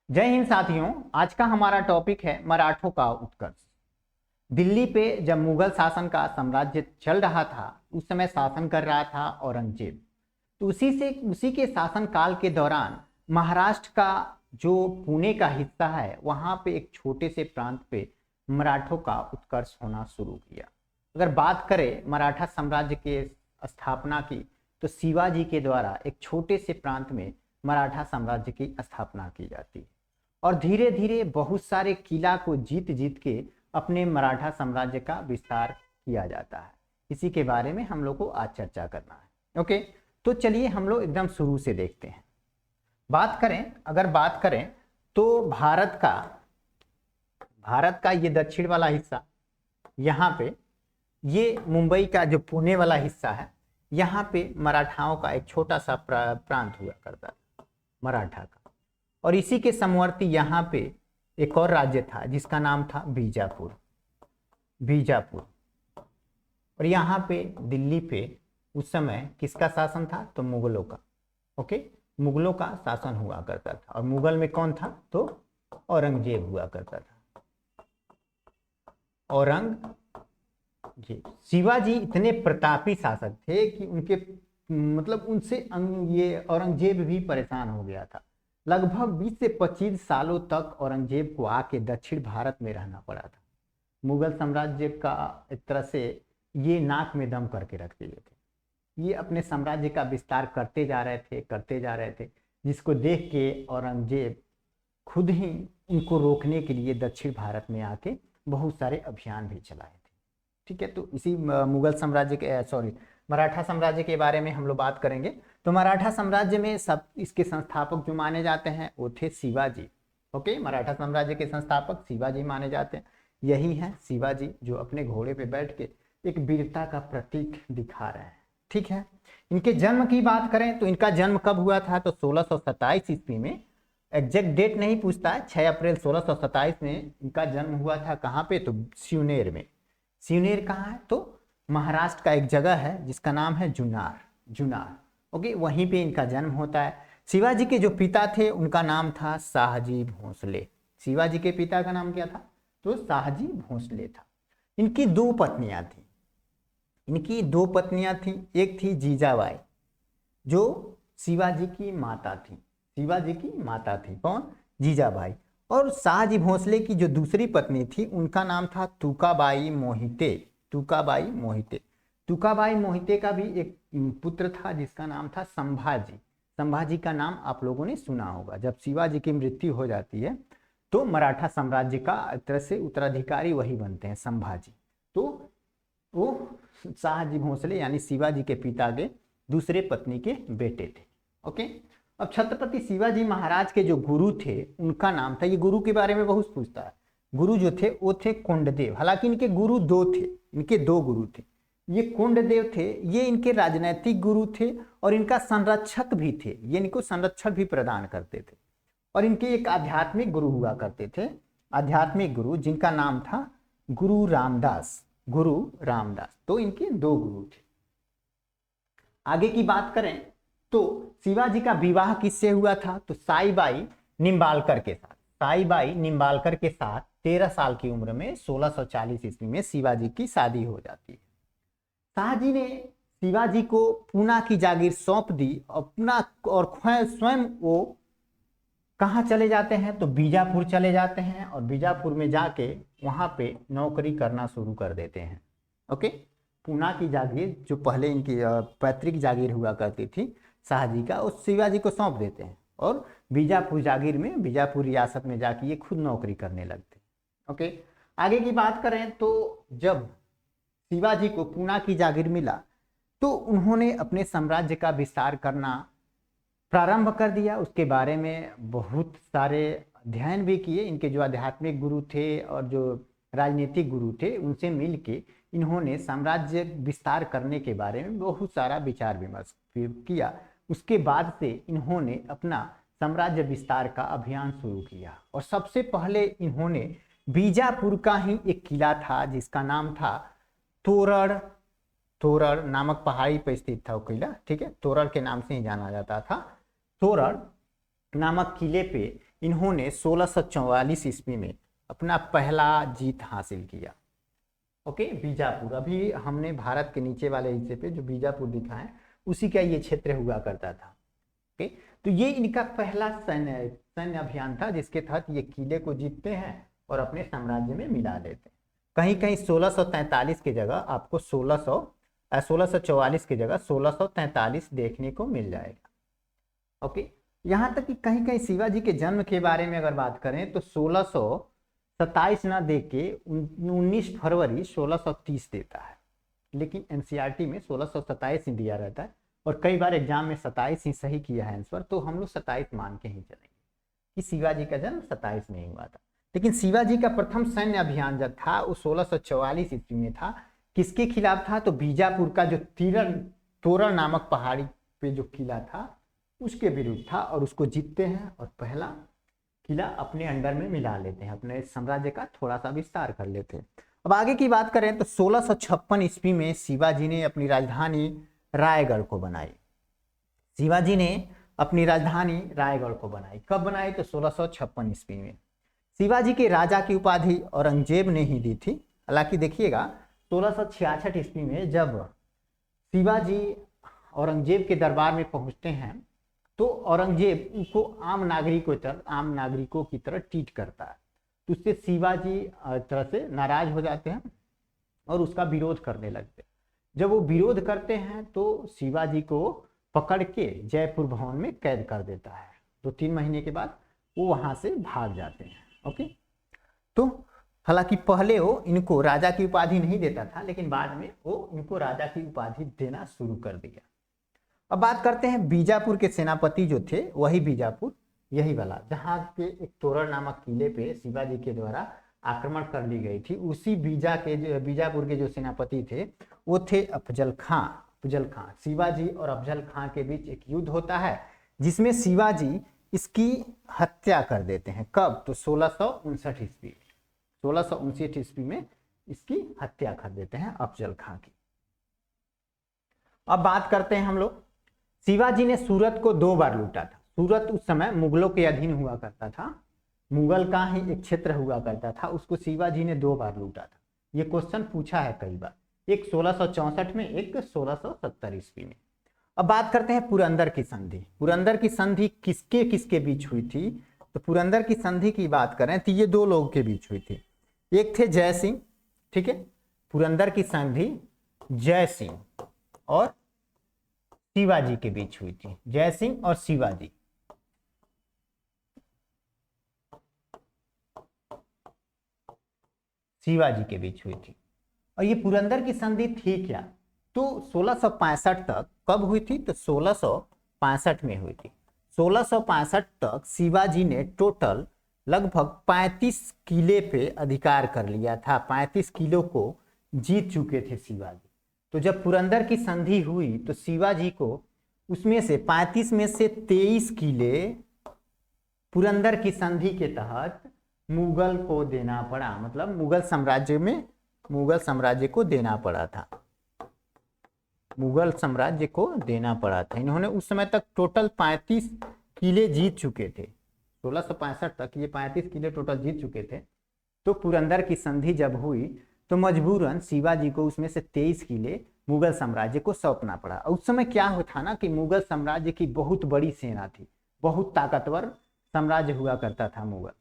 जय हिंद साथियों। आज का हमारा टॉपिक है मराठों का उत्कर्ष। दिल्ली पे जब मुगल शासन का साम्राज्य चल रहा था उस समय शासन कर रहा था औरंगजेब। तो उसी के शासन काल के दौरान महाराष्ट्र का जो पुणे का हिस्सा है वहां पे एक छोटे से प्रांत पे मराठों का उत्कर्ष होना शुरू किया। अगर बात करें मराठा साम्राज्य के स्थापना की तो शिवाजी के द्वारा एक छोटे से प्रांत में मराठा साम्राज्य की स्थापना की जाती है और धीरे धीरे बहुत सारे किला को जीत जीत के अपने मराठा साम्राज्य का विस्तार किया जाता है। इसी के बारे में हम लोग को आज चर्चा करना है। ओके, तो चलिए हम लोग एकदम शुरू से देखते हैं। अगर बात करें तो भारत का ये दक्षिण वाला हिस्सा, यहाँ पे ये मुंबई का जो पुणे वाला हिस्सा है, यहाँ पे मराठाओं का एक छोटा सा प्रांत हुआ करता था मराठा का। और इसी के समवर्ती यहाँ पे एक और राज्य था जिसका नाम था बीजापुर। और यहाँ पे दिल्ली पे उस समय किसका शासन था? तो मुगलों का। ओके, मुगलों का शासन हुआ करता था। और मुगल में कौन था? तो औरंगजेब हुआ करता था, औरंगजेब। शिवाजी इतने प्रतापी शासक थे कि उनके उनसे ये औरंगजेब भी परेशान हो गया था। लगभग 20 से 25 सालों तक औरंगजेब को आके दक्षिण भारत में रहना पड़ा था। मुगल साम्राज्य का एक तरह से ये नाक में दम करके रख दिए थे। ये अपने साम्राज्य का विस्तार करते जा रहे थे, जिसको देख के औरंगजेब खुद ही उनको रोकने के लिए दक्षिण भारत में आके बहुत सारे अभियान भी चलाए थे। ठीक है, तो इसी मराठा साम्राज्य के बारे में हम लोग बात करेंगे। तो मराठा साम्राज्य में सब इसके संस्थापक जो माने जाते हैं वो थे शिवाजी। ओके, मराठा साम्राज्य के संस्थापक शिवाजी माने जाते हैं। यही है शिवाजी जो अपने घोड़े पे बैठ के एक वीरता का प्रतीक दिखा रहे हैं। ठीक है, इनके जन्म की बात करें तो इनका जन्म कब हुआ था? तो 1627 ईस्वी में। एग्जैक्ट डेट नहीं पूछता है, 6 अप्रैल 1627 में इनका जन्म हुआ था। कहाँ पे? तो शिवनेर में। शिवनेर कहाँ है? तो महाराष्ट्र का एक जगह है जिसका नाम है जुन्नर। ओके, वहीं पे इनका जन्म होता है। शिवाजी के जो पिता थे उनका नाम था शाहजी भोंसले। शिवाजी के पिता का नाम क्या था? तो शाहजी भोंसले था। इनकी दो पत्नियां थी। एक थी जीजाबाई जो शिवाजी की माता थी। कौन? जीजाबाई। और शाहजी भोंसले की जो दूसरी पत्नी थी उनका नाम था तुकाबाई मोहिते का भी एक पुत्र था जिसका नाम था संभाजी का नाम आप लोगों ने सुना होगा। जब शिवाजी की मृत्यु हो जाती है तो मराठा साम्राज्य का एक तरह से उत्तराधिकारी वही बनते हैं, संभाजी। तो वो शाहजी भोंसले यानी शिवाजी के पिता के दूसरे पत्नी के बेटे थे। ओके, अब छत्रपति शिवाजी महाराज के जो गुरु थे उनका नाम था, ये गुरु के बारे में बहुत पूछता है। गुरु जो थे वो थे कोंडदेव। हालांकि इनके गुरु दो थे, इनके दो गुरु थे। ये कोंडदेव थे, ये इनके राजनैतिक गुरु थे और इनका संरक्षक भी थे। ये इनको संरक्षण भी प्रदान करते थे। और इनके एक आध्यात्मिक गुरु हुआ करते थे, आध्यात्मिक गुरु जिनका नाम था गुरु रामदास। तो इनके दो गुरु थे। आगे की बात करें तो शिवाजी का विवाह किससे हुआ था? तो साईबाई निम्बालकर के साथ 13 साल की उम्र में 1640 ईस्वी में शिवाजी की शादी हो जाती है। शाहजी ने शिवाजी को पूना की जागीर सौंप दी अपना, और स्वयं वो कहाँ चले जाते हैं? तो बीजापुर चले जाते हैं और बीजापुर में जाके वहां पे नौकरी करना शुरू कर देते हैं। ओके, पूना की जागीर जो पहले इनकी पैतृक जागीर हुआ करती थी शाहजी का, उस शिवाजी को सौंप देते हैं और बीजापुर रियासत में जाके ये खुद नौकरी करने लगते। ओके, आगे की बात करें तो जब शिवाजी को पूना की जागीर मिला तो उन्होंने अपने साम्राज्य का विस्तार करना प्रारंभ कर दिया। उसके बारे में बहुत सारे अध्ययन भी किए। इनके जो आध्यात्मिक गुरु थे और जो राजनीतिक गुरु थे उनसे मिलके इन्होंने साम्राज्य विस्तार करने के बारे में बहुत सारा विचार विमर्श किया। उसके बाद से इन्होंने अपना साम्राज्य विस्तार का अभियान शुरू किया और सबसे पहले इन्होंने बीजापुर का ही एक किला था जिसका नाम था तोरड़ नामक पहाड़ी पर स्थित था वो किला। ठीक है, तोरड़ के नाम से ही जाना जाता था। तोरड़ नामक किले पे इन्होंने 1644 ईस्वी में अपना पहला जीत हासिल किया। ओके, बीजापुर, अभी हमने भारत के नीचे वाले हिस्से पे जो बीजापुर दिखा है उसी का ये क्षेत्र हुआ करता था। ओके, तो ये इनका पहला सैन्य अभियान था जिसके तहत ये किले को जीतते हैं और अपने साम्राज्य में मिला लेते हैं। कहीं कहीं 1643 की जगह आपको 1644 की जगह 1643 देखने को मिल जाएगा। ओके, यहाँ तक कि कहीं कहीं शिवाजी के जन्म के बारे में अगर बात करें तो 1627 ना दे के 19 फरवरी 1630 देता है, लेकिन एनसीईआरटी में 1627 ही दिया रहता है और कई बार एग्जाम में 27 ही सही किया है आंसर, तो हम लोग 27 मान के ही चलेंगे कि शिवाजी का जन्म 27 में ही हुआ था। लेकिन शिवाजी का प्रथम सैन्य अभियान जब था वो 1644 ईस्वी में था। किसके खिलाफ था? तो बीजापुर का जो तोरण नामक पहाड़ी पे जो किला था उसके विरुद्ध था और उसको जीतते हैं और पहला किला अपने अंडर में मिला लेते हैं, अपने साम्राज्य का थोड़ा सा विस्तार कर लेते हैं। अब आगे की बात करें तो 1656 ईस्वी में शिवाजी ने अपनी राजधानी रायगढ़ को बनाई। शिवाजी ने अपनी राजधानी रायगढ़ को बनाई। कब बनाई? तो 1656 ईस्वी में। शिवाजी के राजा की उपाधि औरंगजेब ने ही दी थी। हालांकि देखिएगा 1666 ईस्वी में जब शिवाजी औरंगजेब के दरबार में पहुंचते हैं तो औरंगजेब उनको आम नागरिकों की तरह ट्रीट करता है, तो उससे शिवाजी तरह से नाराज हो जाते हैं और उसका विरोध करने लगते हैं। जब वो विरोध करते हैं तो शिवाजी को पकड़ के जयपुर भवन में कैद कर देता है। 2-3 महीने के बाद वो वहां से भाग जाते हैं। ओके, तो हालांकि पहले वो इनको राजा की उपाधि नहीं देता था, लेकिन बाद में वो इनको राजा की उपाधि देना शुरू कर दिया। अब बात करते हैं बीजापुर के सेनापति जो थे, वही बीजापुर, यही वाला जहाँ के एक तोरण नामक किले पे शिवाजी के द्वारा आक्रमण कर ली गई थी। उसी बीजापुर के जो सेनापति थे वो थे अफजल खां। शिवाजी और अफजल खां के बीच एक युद्ध होता है जिसमें शिवाजी इसकी हत्या कर देते हैं। कब? तो 1659 ईस्वी। 1659 ईस्वी में इसकी हत्या कर देते हैं अफजल खां की। अब बात करते हैं हम लोग, शिवाजी ने सूरत को 2 बार लूटा था। सूरत उस समय मुगलों के अधीन हुआ करता था, मुगल का ही एक क्षेत्र हुआ करता था, उसको शिवाजी ने 2 बार लूटा था। ये क्वेश्चन पूछा है कई बार, एक 1664 में, एक 1670 ईस्वी में। अब बात करते हैं पुरंदर की संधि। पुरंदर की संधि किसके किसके बीच हुई थी? तो पुरंदर की संधि की बात करें तो ये 2 लोगों के बीच हुई थी। एक थे जय सिंह, ठीक है, पुरंदर की संधि जय सिंह और शिवाजी के बीच हुई थी। जय सिंह और शिवाजी। के बीच हुई थी। और ये पुरंदर की संधि थी क्या? तो 1665 तक कब हुई थी? तो 1665 में हुई थी। 1665 तक शिवाजी ने टोटल लगभग 35 किले पे अधिकार कर लिया था। 35 किलो को जीत चुके थे शिवाजी। तो जब पुरंदर की संधि हुई तो शिवाजी को उसमें से 35 में से 23 किले पुरंदर की संधि के तहत मुगल को देना पड़ा, मतलब मुगल साम्राज्य को देना पड़ा था। मुगल साम्राज्य को देना पड़ा था। इन्होंने उस समय तक टोटल 35 किले जीत चुके थे। 1665 तक ये 35 किले टोटल जीत चुके थे। तो पुरंदर की संधि जब हुई तो मजबूरन शिवाजी को उसमें से 23 किले मुगल साम्राज्य को सौंपना पड़ा। उस समय क्या होता ना कि मुगल साम्राज्य की बहुत बड़ी सेना थी, बहुत ताकतवर साम्राज्य हुआ करता था मुगल,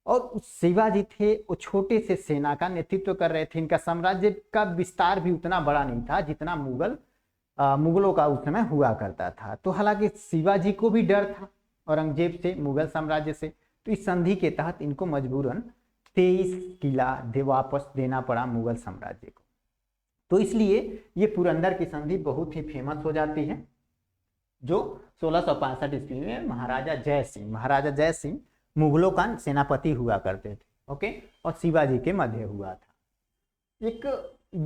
और शिवाजी थे वो छोटे से सेना का नेतृत्व कर रहे थे। इनका साम्राज्य का विस्तार भी उतना बड़ा नहीं था जितना मुगलों का उस समय हुआ करता था। तो हालांकि शिवाजी को भी डर था औरंगजेब से, मुगल साम्राज्य से, तो इस संधि के तहत इनको मजबूरन 23 किला वापस देना पड़ा मुगल साम्राज्य को। तो इसलिए ये पुरंदर की संधि बहुत ही फेमस हो जाती है, जो 1665 ईस्वी में महाराजा जय सिंह मुगलों का सेनापति हुआ करते थे। ओके, और शिवाजी के मध्य हुआ था। एक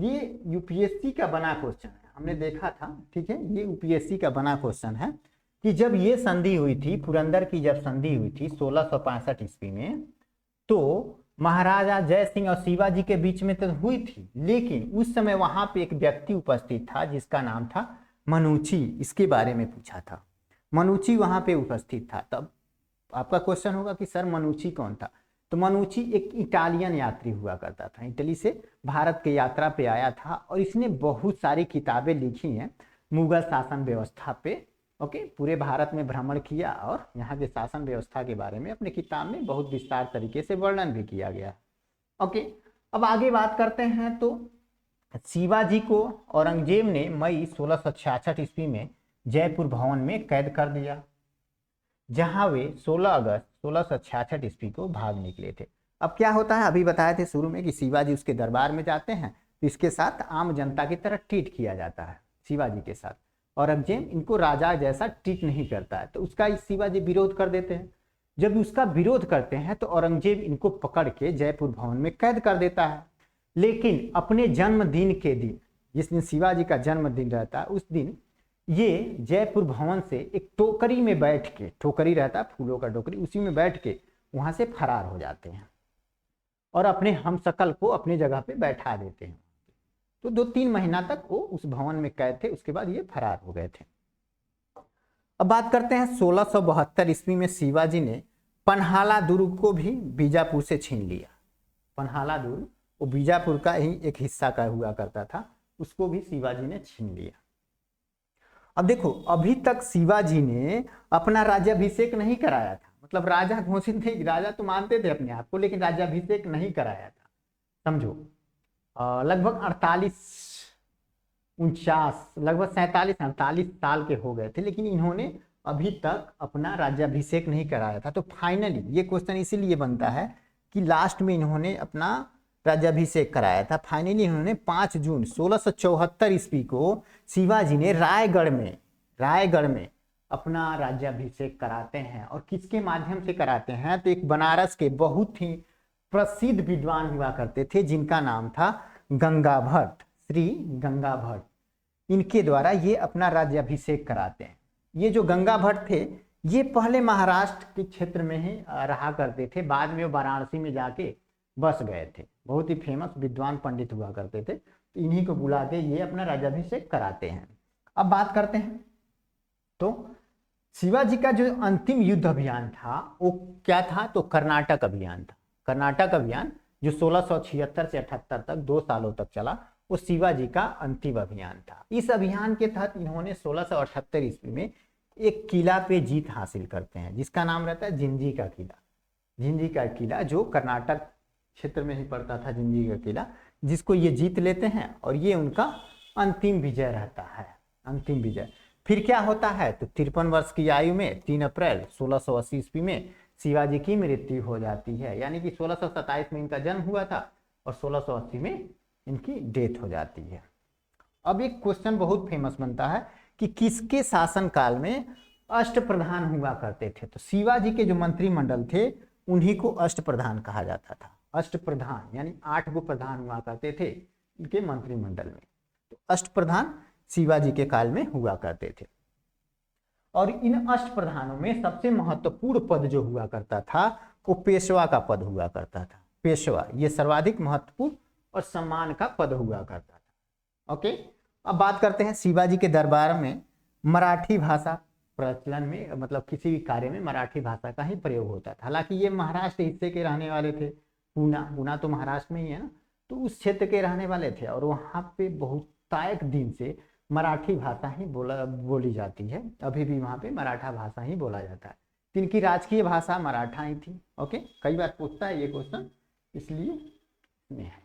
ये यूपीएससी का बना क्वेश्चन है, हमने देखा था, ठीक है, ये यूपीएससी का बना क्वेश्चन है कि जब ये संधि हुई थी, पुरंदर की जब संधि हुई थी 1665 ईस्वी में, तो महाराजा जय सिंह और शिवाजी के बीच में तो हुई थी, लेकिन उस समय वहां पे एक व्यक्ति उपस्थित था जिसका नाम था मनुची। इसके बारे में पूछा था, मनुची वहां पे उपस्थित था। तब आपका क्वेश्चन होगा कि सर मनुची कौन था, तो मनुची एक इटालियन यात्री हुआ करता था, इटली से भारत की यात्रा पे आया था और इसने बहुत सारी किताबें लिखी हैं मुगल शासन व्यवस्था पे। ओके, पूरे भारत में भ्रमण किया और यहाँ के शासन व्यवस्था के बारे में अपने किताब में बहुत विस्तार तरीके से वर्णन भी किया गया। ओके, अब आगे बात करते हैं। तो शिवाजी को औरंगजेब ने मई 1666 ईस्वी में जयपुर भवन में कैद कर दिया, जहां वे 16 अगस्त 1666 ईस्वी को भाग निकले थे। अब क्या होता है, अभी बताए थे शुरू में कि शिवाजी उसके दरबार में जाते हैं तो इसके साथ आम जनता की तरह ट्रीट किया जाता है शिवाजी के साथ। औरंगजेब इनको राजा जैसा ट्रीट नहीं करता है, तो उसका शिवाजी विरोध कर देते हैं। जब उसका विरोध करते हैं तो औरंगजेब इनको पकड़ के जयपुर भवन में कैद कर देता है। लेकिन अपने जन्मदिन के दिन, जिस दिन शिवाजी का जन्मदिन रहता है, उस दिन ये जयपुर भवन से एक टोकरी में बैठ के, टोकरी रहता है फूलों का टोकरी, उसी में बैठ के वहां से फरार हो जाते हैं और अपने हमशक्ल को अपनी जगह पे बैठा देते हैं। तो 2-3 महीना तक वो उस भवन में कैद थे, उसके बाद ये फरार हो गए थे। अब बात करते हैं 1672 ईस्वी में शिवाजी ने पन्हाला दुर्ग को भी बीजापुर से छीन लिया। पन्हाला दुर्ग वो बीजापुर का ही एक हिस्सा का हुआ करता था, उसको भी शिवाजी ने छीन लिया। अब देखो, अभी तक शिवाजी ने अपना राज्याभिषेक नहीं कराया था, मतलब राजा घोषित नहीं, राजा तो मानते थे अपने आप को, लेकिन राज्याभिषेक नहीं कराया था। समझो, लगभग 47-48 साल के हो गए थे, लेकिन इन्होंने अभी तक अपना राज्याभिषेक नहीं कराया था। तो फाइनली ये क्वेश्चन इसीलिए बनता है कि लास्ट में इन्होंने अपना राज्याभिषेक कराया था। फाइनली इन्होंने 5 जून 1674 ईस्वी को शिवाजी ने रायगढ़ में अपना राज्याभिषेक कराते हैं। और किसके माध्यम से कराते हैं, तो एक बनारस के बहुत ही प्रसिद्ध विद्वान हुआ करते थे जिनका नाम था गंगा भट्ट, श्री गंगा भट्ट। इनके द्वारा ये अपना राज्याभिषेक कराते हैं। ये जो गंगा भट्ट थे, ये पहले महाराष्ट्र के क्षेत्र में ही रहा करते थे, बाद में वो वाराणसी में जाके बस गए थे। बहुत ही फेमस विद्वान पंडित हुआ करते थे, तो इन्हीं को बुला के ये अपना राज्याभिषेक कराते हैं। अब बात करते हैं, तो शिवाजी का जो अंतिम युद्ध अभियान था वो क्या था, तो कर्नाटक अभियान था। कर्नाटक अभियान जो 1676 से 78 तक 2 सालों तक चला, वो शिवाजी का अंतिम अभियान था। इस अभियान के तहत इन्होंने 1678 ईस्वी में एक किला पे जीत हासिल करते हैं, जिसका नाम रहता है जिंजी का किला। जिंजी का किला जो कर्नाटक क्षेत्र में ही पड़ता था, जिंजी का किला, जिसको ये जीत लेते हैं और ये उनका अंतिम विजय रहता है, अंतिम विजय। फिर क्या होता है, तो 53 वर्ष की आयु में 3 अप्रैल 1680 ईस्वी में शिवाजी की मृत्यु हो जाती है। यानी कि 1627 में इनका जन्म हुआ था और 1680 में इनकी डेथ हो जाती है। अब एक क्वेश्चन बहुत फेमस बनता है कि किसके शासनकाल में अष्टप्रधान हुआ करते थे। तो शिवाजी के जो मंत्रिमंडल थे उन्हीं को अष्टप्रधान कहा जाता था। अष्टप्रधान यानी 8 गो प्रधान हुआ करते थे इनके मंत्रिमंडल में। तो अष्टप्रधान शिवाजी के काल में हुआ करते थे। और इन अष्टप्रधानों में सबसे महत्वपूर्ण पद जो हुआ करता था वो पेशवा का पद हुआ करता था। पेशवा ये सर्वाधिक महत्वपूर्ण और सम्मान का पद हुआ करता था। ओके, अब बात करते हैं शिवाजी के दरबार में मराठी भाषा प्रचलन में, मतलब किसी भी कार्य में मराठी भाषा का ही प्रयोग होता था। हालांकि ये महाराष्ट्र हिस्से के रहने वाले थे, पूना तो महाराष्ट्र में ही है ना, तो उस क्षेत्र के रहने वाले थे और वहाँ पे बहुतायत दिन से मराठी भाषा ही बोली जाती है। अभी भी वहाँ पे मराठा भाषा ही बोला जाता है। तो इनकी राजकीय भाषा मराठा ही थी। ओके, कई बार पूछता है ये क्वेश्चन, इसलिए में है।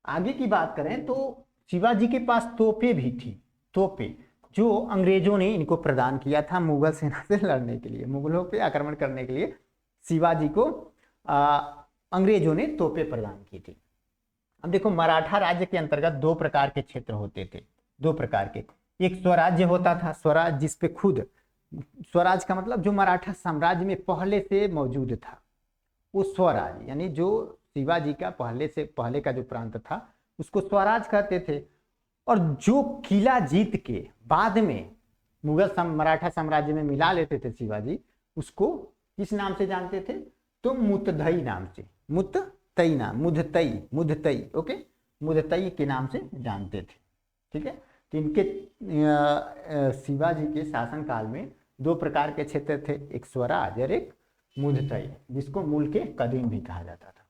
आगे की बात करें तो शिवाजी के पास तोपें भी थी, तोपें जो अंग्रेजों ने इनको प्रदान किया था मुगल सेना से लड़ने के लिए, मुगलों पे आक्रमण करने के लिए शिवाजी को अंग्रेजों ने तोपें प्रदान की थी। अब देखो, मराठा राज्य के अंतर्गत 2 प्रकार के क्षेत्र होते थे, 2 प्रकार के। एक स्वराज्य होता था, स्वराज जिसपे खुद, स्वराज का मतलब जो मराठा साम्राज्य में पहले से मौजूद था वो स्वराज, यानी जो शिवाजी का पहले का जो प्रांत था उसको स्वराज कहते थे। और जो किला जीत के बाद में मराठा साम्राज्य में मिला लेते थे शिवाजी, उसको किस नाम से जानते थे, तो मुतधई नाम से, मुततई नाम, मुधतई, ओके, मुधतई के नाम से जानते थे। ठीक है, तो इनके शिवाजी के शासनकाल में 2 प्रकार के क्षेत्र थे, एक स्वराज और एक मुदतई, जिसको मुल्क कदीम भी कहा जाता था।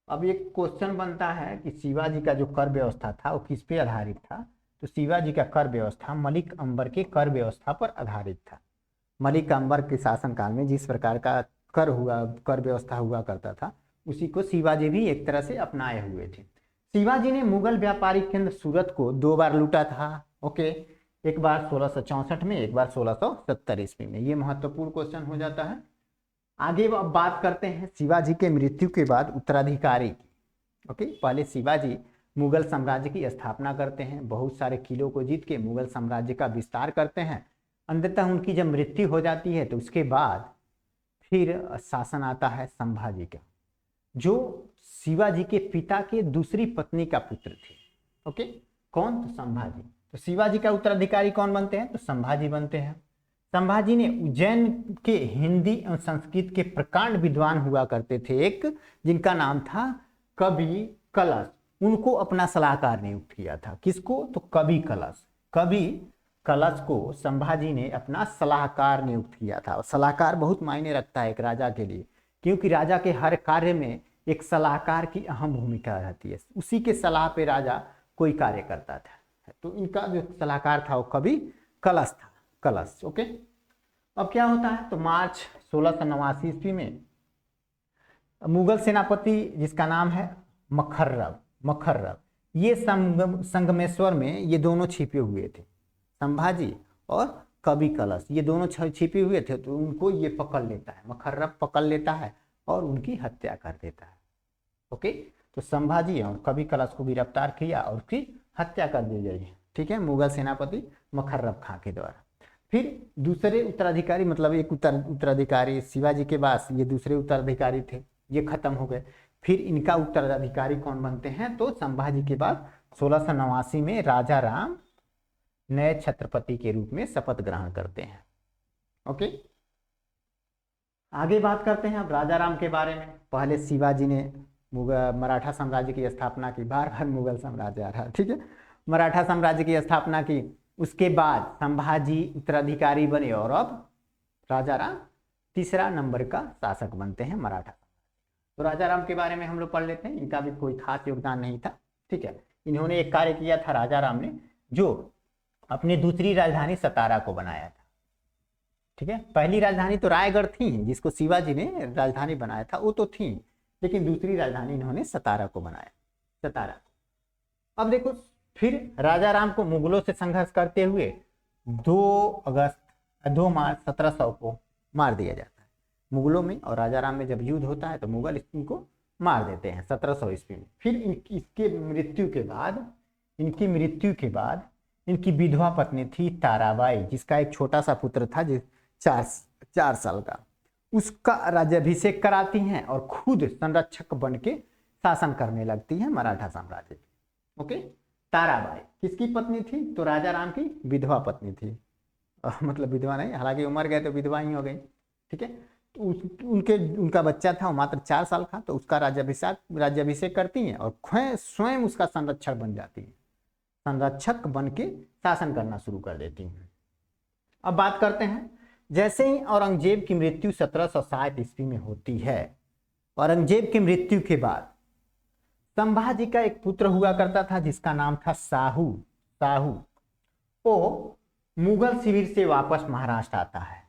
अब एक क्वेश्चन बनता है कि शिवाजी का जो कर व्यवस्था था वो किस पे आधारित था। तो शिवाजी का कर व्यवस्था मलिक अंबर के कर व्यवस्था पर आधारित था। मलिक अंबर के शासनकाल में जिस प्रकार का कर व्यवस्था हुआ करता था, उसी को शिवाजी भी एक तरह से अपनाए हुए थे। शिवाजी ने मुगल व्यापारिक केंद्र सूरत को 2 बार लूटा था। ओके, एक बार 1664 में, एक बार 1670 ईस्वी में। ये महत्वपूर्ण क्वेश्चन हो जाता है। आगे अब बात करते हैं शिवाजी के मृत्यु के बाद उत्तराधिकारी की। ओके, पहले शिवाजी मुगल साम्राज्य की स्थापना करते हैं, बहुत सारे किलों को जीत के मुगल साम्राज्य का विस्तार करते हैं। अंततः उनकी जब मृत्यु हो जाती है तो उसके बाद फिर शासन आता है संभाजी का, जो शिवाजी के पिता के दूसरी पत्नी का पुत्र थे। ओके, कौन? तो संभाजी। तो शिवाजी का उत्तराधिकारी कौन बनते हैं? तो संभाजी बनते हैं। संभाजी ने उज्जैन के हिंदी एवं संस्कृत के प्रकांड विद्वान हुआ करते थे एक, जिनका नाम था कवि कलश, उनको अपना सलाहकार नियुक्त किया था। किसको? तो कवि कलश। कवि कलश को संभाजी ने अपना सलाहकार नियुक्त किया था। और सलाहकार बहुत मायने रखता है एक राजा के लिए, क्योंकि राजा के हर कार्य में एक सलाहकार की अहम भूमिका रहती है। उसी के सलाह पे राजा कोई कार्य करता था। तो इनका जो सलाहकार था वो कवि कलश था, कलश। ओके, अब क्या होता है? तो मार्च 1689 ईस्वी में मुगल सेनापति जिसका नाम है मखर्रब, ये संगमेश्वर में ये दोनों छिपे हुए थे, संभाजी और कवि कलश, ये दोनों छिपे हुए थे। तो उनको ये पकड़ लेता है, मखर्रब पकड़ लेता है और उनकी हत्या कर देता है। ओके, तो संभाजी और कवि कलश को गिरफ्तार किया और उसकी हत्या कर दी गई। ठीक है, मुगल सेनापति मखर्रब खां के द्वारा। फिर दूसरे उत्तराधिकारी, मतलब एक उत्तराधिकारी शिवाजी के पास ये दूसरे उत्तराधिकारी थे, ये खत्म हो गए। फिर इनका उत्तराधिकारी कौन बनते हैं? तो संभाजी के बाद 1689 में राजा राम नए छत्रपति के रूप में शपथ ग्रहण करते हैं। ओके, आगे बात करते हैं अब राजा राम के बारे में। पहले शिवाजी ने मराठा साम्राज्य की स्थापना की, बार बार मुगल साम्राज्य आ रहा है, ठीक है, मराठा साम्राज्य की स्थापना की। उसके बाद संभाजी उत्तराधिकारी बने और अब राजा राम तीसरा नंबर का शासक बनते हैं मराठा। तो राजा राम के बारे में हम लोग पढ़ लेते हैं। इनका भी कोई खास योगदान नहीं था, ठीक है। इन्होंने एक कार्य किया था राजा राम ने, जो अपनी दूसरी राजधानी सतारा को बनाया था। ठीक है, पहली राजधानी तो रायगढ़ थी, जिसको शिवाजी ने राजधानी बनाया था, वो तो थी, लेकिन दूसरी राजधानी इन्होंने सतारा को बनाया, सतारा। अब देखो, फिर राजा राम को मुगलों से संघर्ष करते हुए 2 मार्च 1700 को मार दिया जाता है। मुगलों में और राजा राम में जब युद्ध होता है तो मुगल इनको मार देते हैं 1700 ईस्वी में। फिर इनकी मृत्यु के बाद इनकी विधवा पत्नी थी ताराबाई, जिसका एक छोटा सा पुत्र था जो 4 साल का, उसका राज्याभिषेक कराती हैं और खुद संरक्षक बन के शासन करने लगती है मराठा साम्राज्य। ओके, ताराबाई किसकी पत्नी थी? तो राजा राम की विधवा पत्नी थी, मतलब विधवा नहीं, हालांकि उमर गए तो विधवा ही हो गई। ठीक है, तो उनका बच्चा था, वो मात्र 4 साल का, तो उसका राज्याभिषेक करती हैं और स्वयं उसका संरक्षक बन जाती है, संरक्षक बन के शासन करना शुरू कर देती हैं। अब बात करते हैं, जैसे ही औरंगजेब की मृत्यु 1760 ईस्वी में होती है, औरंगजेब की मृत्यु के बाद संभाजी का एक पुत्र हुआ करता था जिसका नाम था साहू। वो मुगल शिविर से वापस महाराष्ट्र आता है।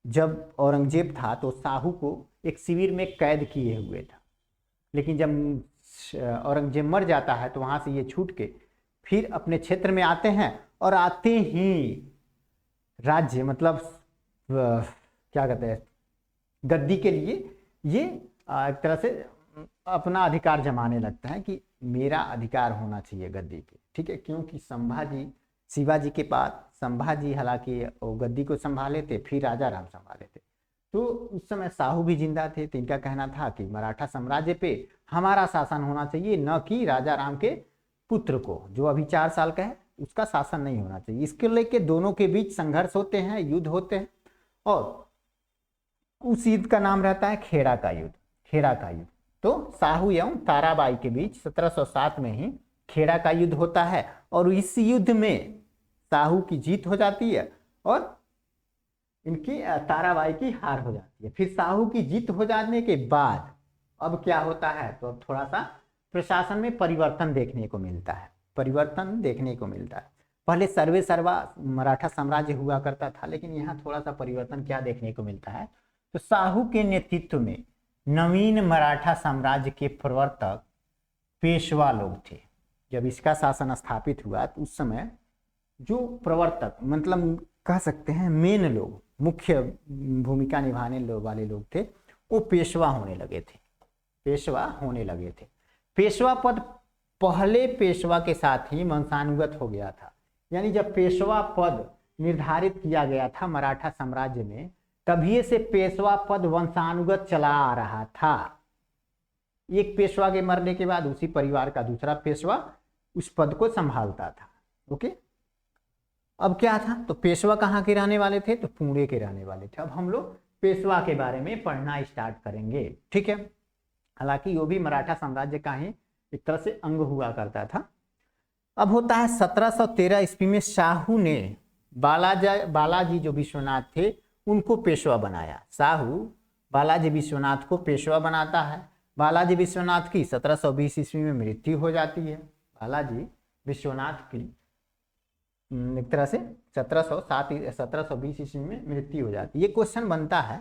जब औरंगजेब था तो साहू को एक शिविर में कैद किए हुए था, लेकिन जब औरंगजेब मर जाता है तो वहां से ये छूट के फिर अपने क्षेत्र में आते हैं, और आते ही राज्य, मतलब क्या कहते हैं, गद्दी के लिए ये एक तरह से अपना अधिकार जमाने लगता है कि मेरा अधिकार होना चाहिए गद्दी पे। ठीक है, क्योंकि शिवाजी के बाद संभाजी हालांकि गद्दी को संभाले थे, फिर राजा राम संभाले थे, तो उस समय साहू भी जिंदा थे। तो इनका कहना था कि मराठा साम्राज्य पे हमारा शासन होना चाहिए, न कि राजा राम के पुत्र को, जो अभी 4 साल का है, उसका शासन नहीं होना चाहिए। इसके लेके दोनों के बीच संघर्ष होते हैं, युद्ध होते हैं, और उस युद्ध का नाम रहता है खेड़ा का युद्ध। तो साहू एवं ताराबाई के बीच 1707 में ही खेड़ा का युद्ध होता है, और इस युद्ध में साहू की जीत हो जाती है और इनकी ताराबाई की हार हो जाती है। फिर साहू की जीत हो जाने के बाद अब क्या होता है, तो अब थोड़ा सा प्रशासन में परिवर्तन देखने को मिलता है, परिवर्तन देखने को मिलता है। पहले सर्वे सर्वा मराठा साम्राज्य हुआ करता था, लेकिन यहाँ थोड़ा सा परिवर्तन क्या देखने को मिलता है, तो साहू के नेतृत्व में नवीन मराठा साम्राज्य के प्रवर्तक पेशवा लोग थे। जब इसका शासन स्थापित हुआ तो उस समय जो प्रवर्तक मतलब कह सकते हैं मेन लोग, मुख्य भूमिका निभाने वाले लोग थे, वो पेशवा होने लगे थे, पेशवा होने लगे थे। पेशवा पद पहले पेशवा के साथ ही वंशानुगत हो गया था। यानी जब पेशवा पद निर्धारित किया गया था मराठा साम्राज्य में, तभी से पेशवा पद वंशानुगत चला आ रहा था। एक पेशवा के मरने के बाद उसी परिवार का दूसरा पेशवा उस पद को संभालता था। ओके, अब क्या था, तो पेशवा कहाँ के रहने वाले थे, तो पुणे के रहने वाले थे। अब हम लोग पेशवा के बारे में पढ़ना स्टार्ट करेंगे, ठीक है। हालांकि वो भी मराठा साम्राज्य का ही एक तरह से अंग हुआ करता था। अब होता है 1713 ईस्वी में साहू ने बालाजी जो विश्वनाथ थे उनको पेशवा बनाया। साहू बालाजी विश्वनाथ को पेशवा बनाता है। बालाजी विश्वनाथ की 1720 ईस्वी में मृत्यु हो जाती है। बालाजी विश्वनाथ की एक तरह से 1720 ईस्वी में मृत्यु हो जाती है। ये क्वेश्चन बनता है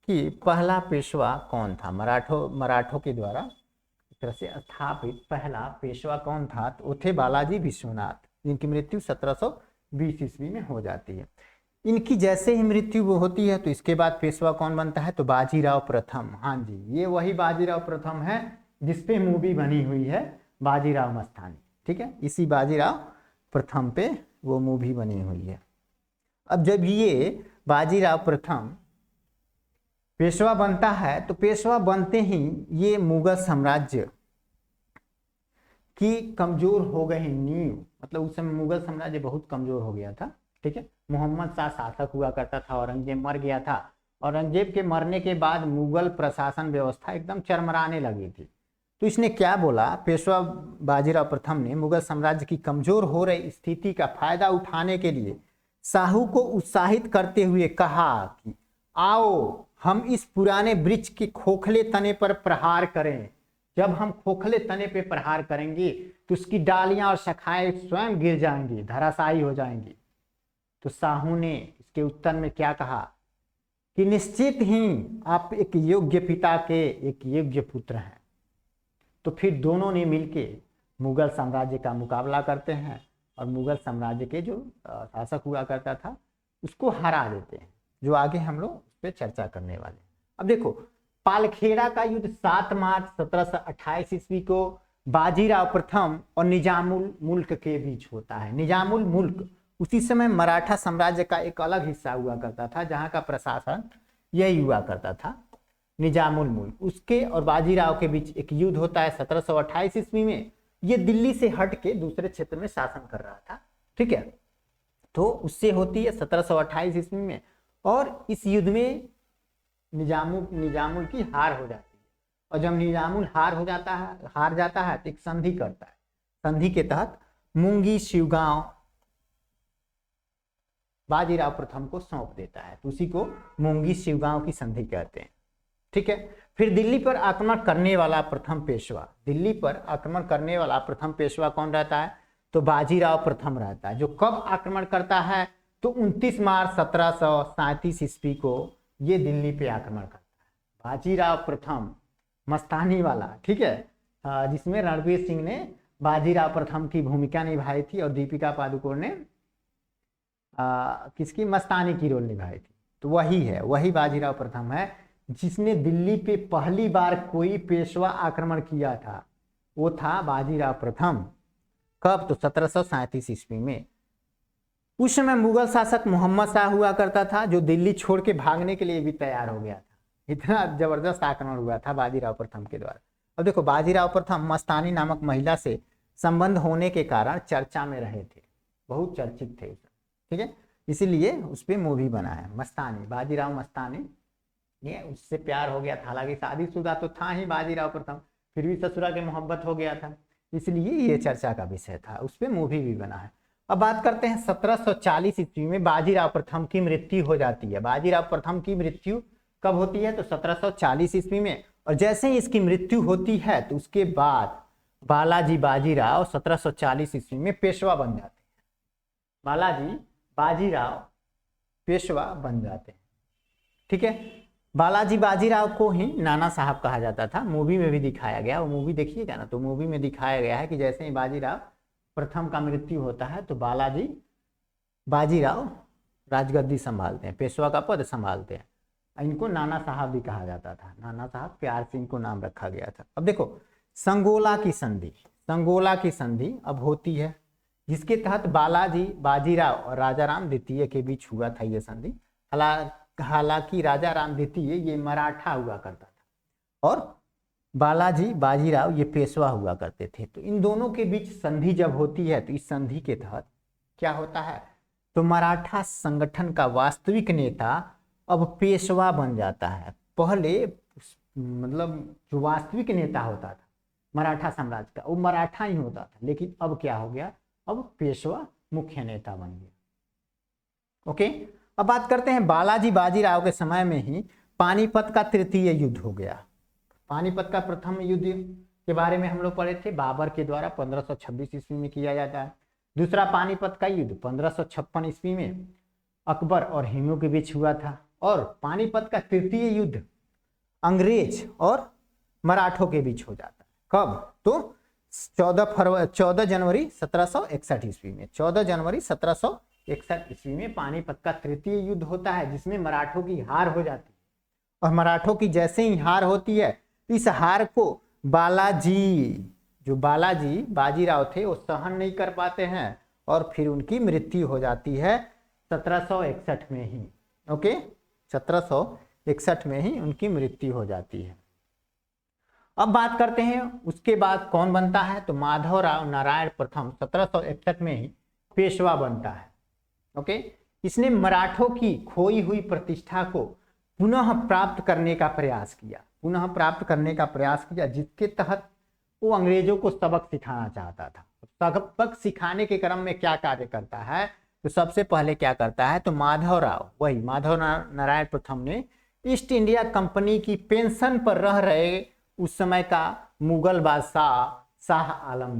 कि पहला पेशवा कौन था, मराठों के द्वारा एक तरह से स्थापित पहला पेशवा कौन था, तो वो थे बालाजी विश्वनाथ, जिनकी मृत्यु 1720 ईस्वी में हो जाती है। इनकी जैसे ही मृत्यु वो होती है तो इसके बाद पेशवा कौन बनता है, तो बाजीराव प्रथम। हाँ जी, ये वही बाजीराव प्रथम है जिसपे मूवी बनी हुई है, बाजीराव मस्तानी, ठीक है। इसी बाजीराव प्रथम पे वो मूवी बनी हुई है। अब जब ये बाजीराव प्रथम पेशवा बनता है तो पेशवा बनते ही ये मुगल साम्राज्य की कमजोर हो गई नींव, मतलब उस समय मुगल साम्राज्य बहुत कमजोर हो गया था, ठीक है। मोहम्मद शाह शासक हुआ करता था, औरंगजेब मर गया था। औरंगजेब के मरने के बाद मुगल प्रशासन व्यवस्था एकदम चरमराने लगी थी। तो इसने क्या बोला, पेशवा बाजीराव प्रथम ने मुगल साम्राज्य की कमजोर हो रही स्थिति का फायदा उठाने के लिए साहू को उत्साहित करते हुए कहा कि आओ हम इस पुराने वृक्ष के खोखले तने पर प्रहार करें। जब हम खोखले तने पे प्रहार करेंगे तो उसकी डालियां और शाखाएं स्वयं गिर जाएंगी, धराशायी हो जाएंगी। तो साहू ने इसके उत्तर में क्या कहा कि निश्चित ही आप एक योग्य पिता के एक योग्य पुत्र हैं। तो फिर दोनों ने मिलके मुगल साम्राज्य का मुकाबला करते हैं और मुगल साम्राज्य के जो शासक हुआ करता था उसको हरा देते हैं, जो आगे हम लोग उस पर चर्चा करने वाले। अब देखो, पालखेड़ा का युद्ध 7 मार्च 1728 ईस्वी को बाजीराव प्रथम और निजामुल मुल्क के बीच होता है। निजामुल मुल्क उसी समय मराठा साम्राज्य का एक अलग हिस्सा हुआ करता था, जहां का प्रशासन यही हुआ करता था, निजामुल मुल्क। उसके और बाजीराव के बीच एक युद्ध होता है 1728 ईस्वी में। ये दिल्ली से हट के दूसरे क्षेत्र में शासन कर रहा था, ठीक है। तो उससे होती है 1728 ईस्वी में, और इस युद्ध में निजामुल की हार हो जाती है। और जब निजामुल हार जाता है तो एक संधि करता है। संधि के तहत मुंगी शिवगांव बाजीराव प्रथम को सौंप देता है, तो उसी को मुंगी शिवगांव की संधि कहते हैं, ठीक है। फिर दिल्ली पर आक्रमण करने वाला प्रथम पेशवा कौन रहता है, तो बाजीराव प्रथम रहता है, जो कब आक्रमण करता है, तो 29 मार्च 1737 ईस्वी को ये दिल्ली पे आक्रमण करता है। बाजीराव प्रथम मस्तानी वाला, ठीक है, जिसमें रणवीर सिंह ने बाजीराव प्रथम की भूमिका निभाई थी और दीपिका पादुकोण ने किसकी, मस्तानी की रोल निभाई थी। तो वही बाजीराव प्रथम है जिसने दिल्ली पे पहली बार कोई पेशवा आक्रमण किया था। वो था बाजीराव प्रथम। कब, तो 1737 ईस्वी में। उस समय मुगल शासक मोहम्मद शाह हुआ करता था, जो दिल्ली छोड़ के भागने के लिए भी तैयार हो गया था। इतना जबरदस्त आक्रमण हुआ था बाजीराव प्रथम के द्वारा। अब देखो, बाजीराव प्रथम मस्तानी नामक महिला से संबंध होने के कारण चर्चा में रहे थे, बहुत चर्चित थे, ठीक है। इसीलिए उस पर मूवी बना है, मस्तानी, बाजीराव मस्तानी। ये उससे प्यार हो गया था, हालांकि शादीशुदा तो था ही बाजीराव प्रथम, फिर भी ससुरा के मोहब्बत हो गया था, इसलिए ये चर्चा का विषय था, उस पर मूवी भी बना है। अब बात करते हैं 1740 ईस्वी में बाजीराव प्रथम की मृत्यु हो जाती है। बाजीराव प्रथम की मृत्यु कब होती है? तो 1740 ईस्वी में। और जैसे ही इसकी मृत्यु होती है तो उसके बाद बालाजी बाजीराव 1740 ईस्वी में पेशवा बन जाते हैं। बालाजी बाजीराव पेशवा बन जाते हैं। ठीक है, बालाजी बाजीराव को ही नाना साहब कहा जाता था। मूवी में भी दिखाया गया, वो मूवी देखिएगा ना, तो मूवी में दिखाया गया है कि जैसे ही बाजीराव प्रथम का मृत्यु होता है तो बालाजी बाजीराव राजगद्दी संभालते हैं, पेशवा का पद संभालते हैं। इनको नाना साहब भी कहा जाता था, नाना साहब प्यार से इनको नाम रखा गया था। अब देखो संगोला की संधि, संगोला की संधि अब होती है, जिसके तहत बालाजी बाजीराव और राजाराम द्वितीय के बीच हुआ था ये संधि। हालांकि राजाराम द्वितीय ये मराठा हुआ करता था और बालाजी बाजीराव ये पेशवा हुआ करते थे। तो इन दोनों के बीच संधि जब होती है तो इस संधि के तहत क्या होता है? तो मराठा संगठन का वास्तविक नेता अब पेशवा बन जाता है। पहले मतलब जो वास्तविक नेता होता था मराठा साम्राज्य का वो मराठा ही होता था, लेकिन अब क्या हो गया? अब पेशवा मुख्य नेता बन गया। ओके, अब बात करते हैं बालाजी बाजीराव के समय में ही पानीपत का तृतीय युद्ध हो गया। पानीपत का प्रथम युद्ध के बारे में हम लोग पढ़े थे, बाबर के द्वारा 1526 ईस्वी में किया जाता है। दूसरा पानीपत का युद्ध 1556 ईस्वी में अकबर और हिमू के बीच हुआ था। और पानीपत का तृतीय युद्ध अंग्रेज और मराठों के बीच हो जाता है। कब? तो 14 जनवरी 1761 ईस्वी में, 14 जनवरी 1761 ईस्वी में पानीपत का तृतीय युद्ध होता है, जिसमें मराठों की हार हो जाती है। और मराठों की जैसे ही हार होती है, इस हार को बालाजी बाजीराव थे वो सहन नहीं कर पाते हैं और फिर उनकी मृत्यु हो जाती है 1761 में ही। ओके, 1761 में ही उनकी मृत्यु हो जाती है। अब बात करते हैं उसके बाद कौन बनता है? तो माधवराव नारायण प्रथम 1761 में ही पेशवा बनता है। ओके, इसने मराठों की खोई हुई प्रतिष्ठा को पुनः प्राप्त करने का प्रयास किया, जिसके तहत वो अंग्रेजों को सबक सिखाना चाहता था। सबक सिखाने के क्रम में क्या कार्य करता है? तो सबसे पहले क्या करता है? तो माधव नारायण प्रथम ने ईस्ट इंडिया कंपनी की पेंशन पर रह रहे उस समय का मुगल बादशाह शाह आलम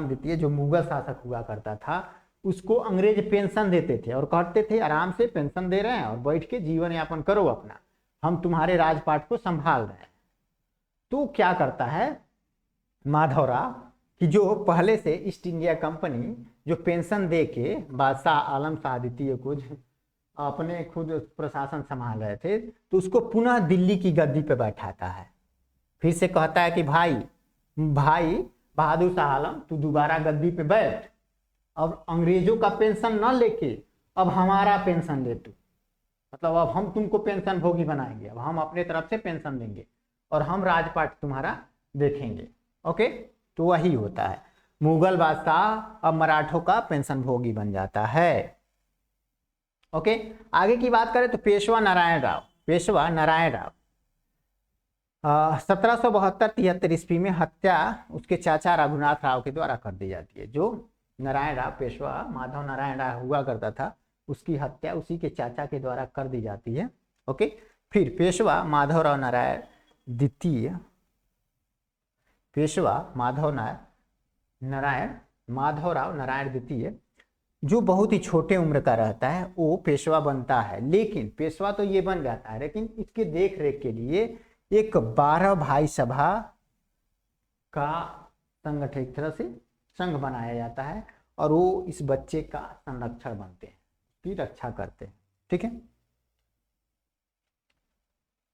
द्वितीय जो मुगल शासक हुआ करता था, उसको अंग्रेज पेंशन देते थे और कहते थे आराम से पेंशन दे रहे हैं और बैठ के जीवन यापन करो अपना, हम तुम्हारे राजपाट को संभाल रहे हैं। तो क्या करता है माधवराव कि जो पहले से ईस्ट इंडिया कंपनी जो पेंशन दे के बादशाह आलम शाह द्वितीय को अपने खुद प्रशासन संभाल रहे थे, तो उसको पुनः दिल्ली की गद्दी पे बैठाता है। फिर से कहता है कि भाई बहादुर शाह आलम तू दोबारा गद्दी पे बैठ, अब अंग्रेजों का पेंशन न लेके अब हमारा पेंशन ले तू, मतलब अब हम तुमको पेंशन भोगी बनाएंगे, अब हम अपने तरफ से पेंशन देंगे और हम राजपाट तुम्हारा देखेंगे। ओके, तो वही होता है, मुगल बादशाह अब मराठों का पेंशन भोगी बन जाता है। ओके, आगे की बात करें तो पेशवा नारायण राव 1772-73 ईस्वी में हत्या उसके चाचा रघुनाथ राव के द्वारा कर दी जाती है। जो नारायण राव पेशवा माधव नारायण राव हुआ करता था, उसकी हत्या उसी के चाचा के द्वारा कर दी जाती है। ओके, फिर पेशवा माधवराव नारायण द्वितीय जो बहुत ही छोटे उम्र का रहता है वो पेशवा बनता है। लेकिन पेशवा तो ये बन जाता है, लेकिन इसके देख रेख के लिए एक 12 भाई सभा का संगठन, एक तरह से संघ बनाया जाता है और वो इस बच्चे का संरक्षण बनते हैं, उसकी रक्षा करते हैं। ठीक है,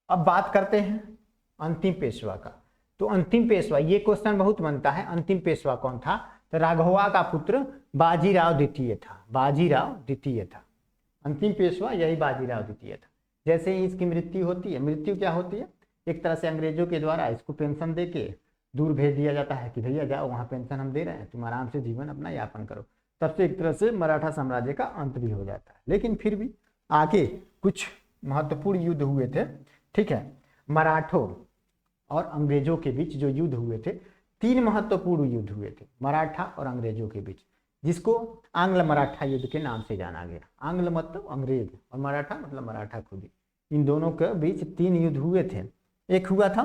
अब बात करते हैं अंतिम पेशवा का। तो अंतिम पेशवा, ये क्वेश्चन बहुत बनता है, अंतिम पेशवा कौन था? तो राघवा का पुत्र बाजीराव द्वितीय था। अंतिम पेशवा यही बाजीराव द्वितीय था। जैसे ही इसकी मृत्यु होती है, मृत्यु क्या होती है? एक तरह से अंग्रेजों के द्वारा इसको पेंशन दे के दूर भेज दिया जाता है कि भैया जाओ वहाँ पेंशन हम दे रहे हैं, तुम आराम से जीवन अपना यापन करो। तब से एक तरह से मराठा साम्राज्य का अंत भी हो जाता है। लेकिन फिर भी आगे कुछ महत्वपूर्ण युद्ध हुए थे। ठीक है, मराठों और अंग्रेजों के बीच जो युद्ध हुए थे, 3 महत्वपूर्ण युद्ध हुए थे मराठा और अंग्रेजों के बीच। जिसको आंग्ल मराठा युद्ध के नाम से जाना गया। आंग्ल मतलब अंग्रेज और मराठा मतलब मराठा खुद ही। इन दोनों के बीच 3 युद्ध हुए थे। एक हुआ था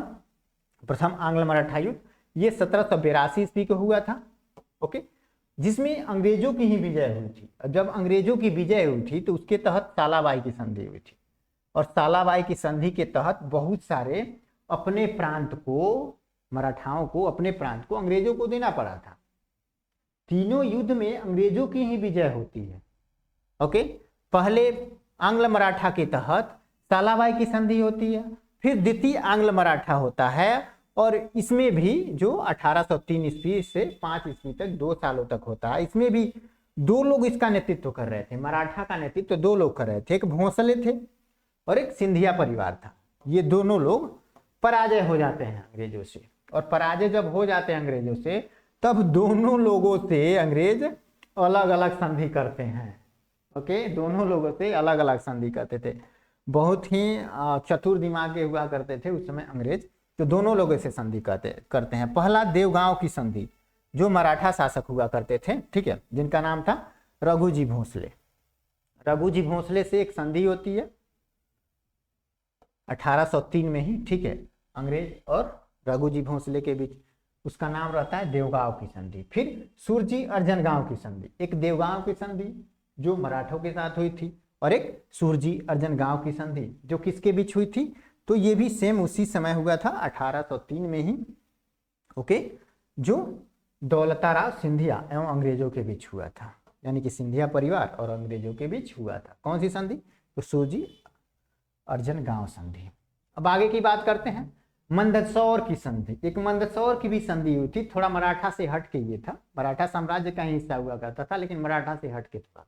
प्रथम आंग्ल मराठा युद्ध, ये 1782 ईस्वी को हुआ था, ओके, जिसमें अंग्रेजों की ही विजय हुई थी। जब अंग्रेजों की विजय हुई थी तो उसके तहत सालाबाई की संधि हुई थी, और सालाबाई की संधि के तहत बहुत सारे अपने प्रांत को, मराठाओं को अपने प्रांत को अंग्रेजों को देना पड़ा था। तीनों युद्ध में अंग्रेजों की ही विजय होती है, ओके। पहले आंग्ल मराठा के तहत सालाबाई की संधि होती है, फिर द्वितीय आंग्ल मराठा होता है, और इसमें भी जो 1803 ईस्वी से 5 ईस्वी तक 2 सालों तक होता है, इसमें भी 2 लोग इसका नेतृत्व कर रहे थे। मराठा का नेतृत्व 2 लोग कर रहे थे, एक भोंसले थे और एक सिंधिया परिवार था। ये दोनों लोग पराजय हो जाते हैं अंग्रेजों से, और पराजय जब हो जाते हैं अंग्रेजों से, तब दोनों लोगों से अंग्रेज अलग अलग संधि करते हैं, ओके। दोनों लोगों से अलग अलग संधि करते थे। बहुत ही चतुर दिमाग के हुआ करते थे उस समय अंग्रेज, तो दोनों लोगों से संधि करते हैं। पहला देवगांव की संधि, जो मराठा शासक हुआ करते थे, ठीक है, जिनका नाम था रघुजी भोंसले। रघुजी भोंसले से एक संधि होती है 1803 में ही, ठीक है, अंग्रेज और रघुजी भोंसले के बीच। उसका नाम रहता है देवगांव की संधि। फिर सुरजी अर्जन गांव की संधि, एक देवगांव की संधि जो मराठों के साथ हुई थी, और एक सुरजी अर्जन गांव की संधि जो किसके बीच हुई थी, तो ये भी सेम उसी समय हुआ था 1803 में ही, ओके, जो दौलताराव सिंधिया एवं अंग्रेजों के बीच हुआ था, यानी कि सिंधिया परिवार और अंग्रेजों के बीच हुआ था। कौन सी संधि, तो सुरजी अर्जन गांव संधि। अब आगे की बात करते हैं मंदसौर की संधि। एक मंदसौर की भी संधि हुई थी, थोड़ा मराठा से हट के ये था, मराठा साम्राज्य का ही हिस्सा हुआ करता था, लेकिन मराठा से हट के थोड़ा,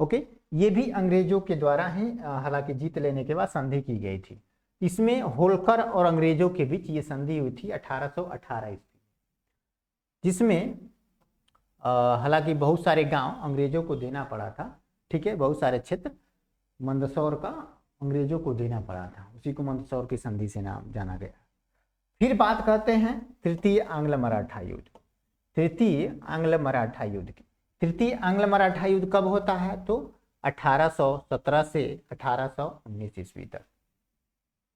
ओके। ये भी अंग्रेजों के द्वारा ही हालांकि जीत लेने के बाद संधि की गई थी। इसमें होलकर और अंग्रेजों के बीच ये संधि हुई थी 1818 ईस्वी, जिसमें हालांकि बहुत सारे गांव अंग्रेजों को देना पड़ा था, ठीक है, बहुत सारे क्षेत्र मंदसौर का अंग्रेजों को देना पड़ा था, उसी को मंदसौर की संधि से नाम जाना गया। फिर बात करते हैं तृतीय आंग्ल मराठा युद्ध। तृतीय आंग्ल मराठा युद्ध की, तृतीय आंग्ल मराठा युद्ध कब होता है, तो 1817 से 1819 ईस्वी तक।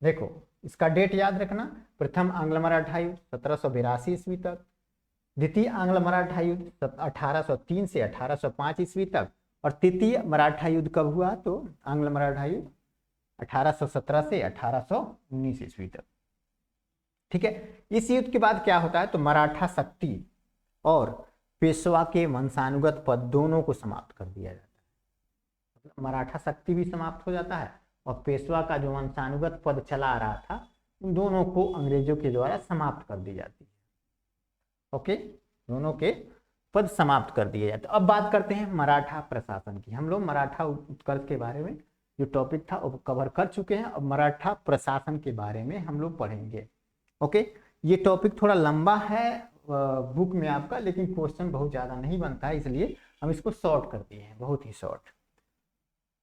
देखो इसका डेट याद रखना, प्रथम आंग्ल मराठा युद्ध 1782 ईस्वी तक, द्वितीय आंग्ल मराठा युद्ध 1803 से 1805 ईस्वी तक, और तृतीय मराठा युद्ध कब हुआ, तो आंग्ल मराठा युद्ध 1817 से 1819 ईस्वी तक, ठीक है। इस युद्ध के बाद क्या होता है, तो मराठा शक्ति और पेशवा के वंशानुगत पद दोनों को समाप्त कर दिया जाता है। मतलब मराठा शक्ति भी समाप्त हो जाता है, और पेशवा का जो वंशानुगत पद चला आ रहा था, उन दोनों को अंग्रेजों के द्वारा समाप्त कर दी जाती है, ओके, दोनों के पद समाप्त कर दिए जाते। अब बात करते हैं मराठा प्रशासन की। हम लोग मराठा उत्कर्ष के बारे में जो टॉपिक था वो कवर कर चुके हैं, अब मराठा प्रशासन के बारे में हम लोग पढ़ेंगे, ओके। ये टॉपिक थोड़ा लंबा है बुक में आपका, लेकिन क्वेश्चन बहुत ज़्यादा नहीं बनता है, इसलिए हम इसको शॉर्ट कर दिए हैं, बहुत ही शॉर्ट।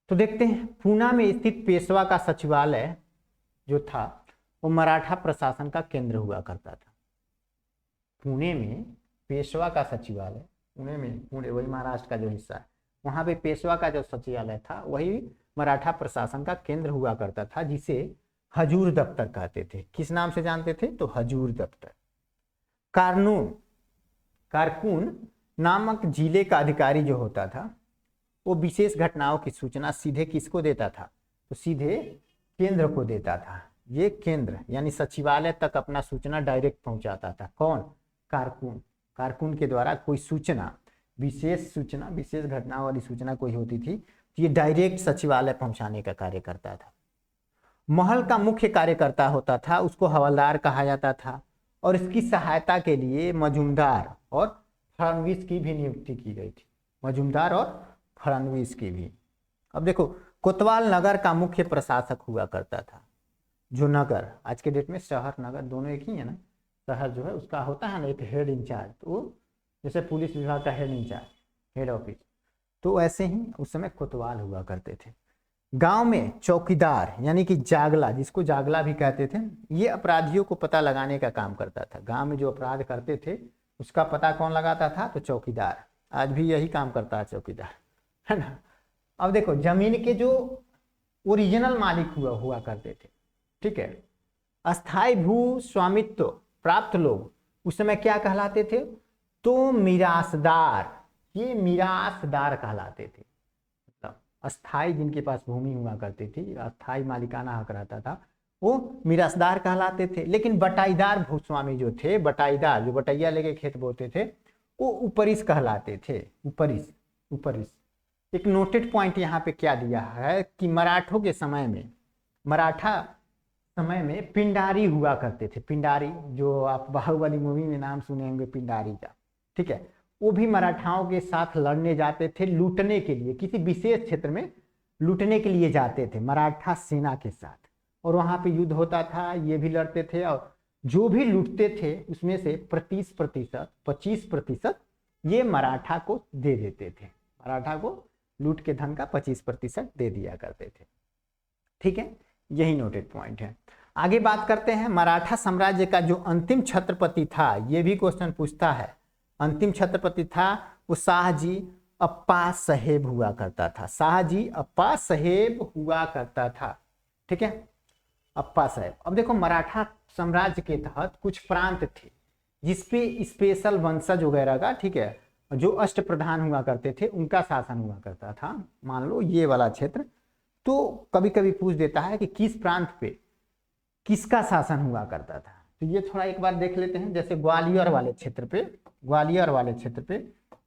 तो देखते हैं, पूना में स्थित पेशवा का सचिवालय जो था वो मराठा प्रशासन का केंद्र हुआ करता था। पुणे में पेशवा का सचिवालय, पुणे वही महाराष्ट्र का जो हिस्सा है, वहाँ पे पेशवा का जो सचिवालय था वही मराठा प्रशासन का केंद्र हुआ करता था, जिसे हजूर दफ्तर कहते थे। किस नाम से जानते थे, तो हजूर दफ्तर। कारकून नामक जिले का अधिकारी जो होता था वो विशेष घटनाओं की सूचना सीधे किसको देता था, तो सीधे केंद्र को देता था। ये केंद्र यानी सचिवालय तक अपना सूचना डायरेक्ट पहुंचाता था। कौन, कारकून। कारकून के द्वारा कोई सूचना, विशेष घटनाओं वाली सूचना कोई होती थी, तो ये डायरेक्ट सचिवालय पहुंचाने का कार्य करता था। महल का मुख्य कार्यकर्ता होता था, उसको हवलदार कहा जाता था, और इसकी सहायता के लिए मजूमदार और फडणवीस की भी नियुक्ति की गई थी, मजूमदार और फडणवीस की भी। अब देखो, कोतवाल नगर का मुख्य प्रशासक हुआ करता था, जो नगर आज के डेट में शहर नगर दोनों एक ही है ना, शहर जो है उसका होता है ना एक हेड इंचार्ज, तो जैसे पुलिस विभाग का हेड इंचार्ज, हेड ऑफिस, तो ऐसे ही उस समय कोतवाल हुआ करते थे। गांव में चौकीदार यानी कि जागला, जिसको जागला भी कहते थे, ये अपराधियों को पता लगाने का काम करता था। गांव में जो अपराध करते थे उसका पता कौन लगाता था, तो चौकीदार। आज भी यही काम करता है चौकीदार, है ना। अब देखो जमीन के जो ओरिजिनल मालिक हुआ करते थे, ठीक है, अस्थाई भू स्वामित्व प्राप्त लोग उस समय क्या कहलाते थे, तो मिरासदार, ये मिरासदार कहलाते थे। मतलब अस्थाई जिनके पास भूमि हुआ करती थी, अस्थाई मालिकाना हक रहता था, वो मिरासदार कहलाते थे। लेकिन बटाईदार भूस्वामी जो थे, बटाईदार जो बटैया लेके खेत बोते थे, वो उपरिस कहलाते थे। उपरिस, उपरिस। एक नोटेड पॉइंट यहाँ पे क्या दिया है कि मराठों के समय में, मराठा समय में पिंडारी हुआ करते थे। पिंडारी जो आप बाहुबली मूवी में नाम सुने होंगे पिंडारी का, ठीक है, वो भी मराठाओं के साथ लड़ने जाते थे, लूटने के लिए, किसी विशेष क्षेत्र में लूटने के लिए जाते थे मराठा सेना के साथ, और वहां पे युद्ध होता था, ये भी लड़ते थे, और जो भी लूटते थे उसमें से 30%, 25% ये मराठा को दे देते थे। मराठा को लूट के धन का 25% दे दिया करते थे, ठीक है, यही नोटेड पॉइंट है। आगे बात करते हैं मराठा साम्राज्य का जो अंतिम छत्रपति था, ये भी क्वेश्चन पूछता है। अंतिम छत्रपति था वो शाहजी अप्पा साहेब हुआ करता था। शाहजी अप्पा साहेब हुआ करता था, ठीक है, अप्पा साहेब। अब देखो मराठा साम्राज्य के तहत कुछ प्रांत थे जिसपे स्पेशल वंशज वगैरह का, ठीक है, जो अष्ट प्रधान हुआ करते थे उनका शासन हुआ करता था। मान लो ये वाला क्षेत्र, तो कभी कभी पूछ देता है कि किस प्रांत पे किसका शासन हुआ करता था, तो ये थोड़ा एक बार देख लेते हैं। जैसे ग्वालियर वाले क्षेत्र पे, ग्वालियर वाले क्षेत्र पे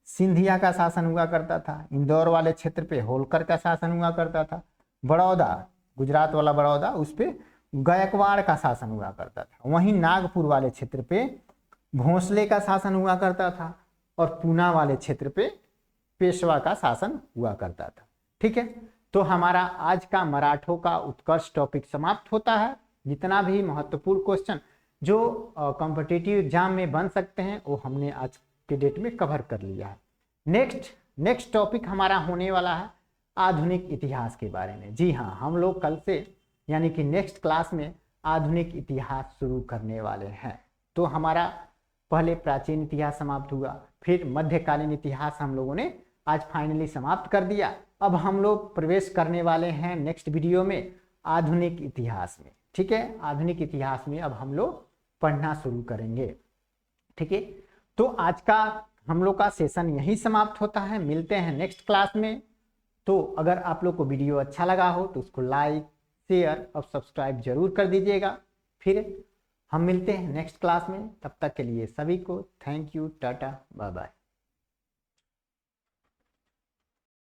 सिंधिया का शासन हुआ करता था। इंदौर वाले क्षेत्र पे होलकर का शासन हुआ करता था। बड़ौदा, गुजरात वाला बड़ौदा, उस पे गायकवाड़ का शासन हुआ करता था। वहीं नागपुर वाले क्षेत्र पे भोंसले का शासन हुआ करता था, और पूना वाले क्षेत्र पे पेशवा का शासन हुआ करता था, ठीक है। तो हमारा आज का मराठों का उत्कर्ष टॉपिक समाप्त होता है। जितना भी महत्वपूर्ण क्वेश्चन जो कॉम्पिटिटिव एग्जाम में बन सकते हैं वो हमने आज के डेट में कवर कर लिया है। नेक्स्ट टॉपिक हमारा होने वाला है आधुनिक इतिहास के बारे में। जी हाँ, हम लोग कल से यानी कि नेक्स्ट क्लास में आधुनिक इतिहास शुरू करने वाले हैं। तो हमारा पहले प्राचीन इतिहास समाप्त हुआ, फिर मध्यकालीन इतिहास हम लोगों ने आज फाइनली समाप्त कर दिया। अब हम लोग प्रवेश करने वाले हैं नेक्स्ट वीडियो में आधुनिक इतिहास में, ठीक है। आधुनिक इतिहास में अब हम लोग पढ़ना शुरू करेंगे, ठीक है। तो आज का हम लोग का सेशन यहीं समाप्त होता है। मिलते हैं नेक्स्ट क्लास में। तो अगर आप लोग को वीडियो अच्छा लगा हो तो उसको लाइक, शेयर और सब्सक्राइब जरूर कर दीजिएगा। फिर हम मिलते हैं नेक्स्ट क्लास में, तब तक के लिए सभी को thank you, tata, bye bye.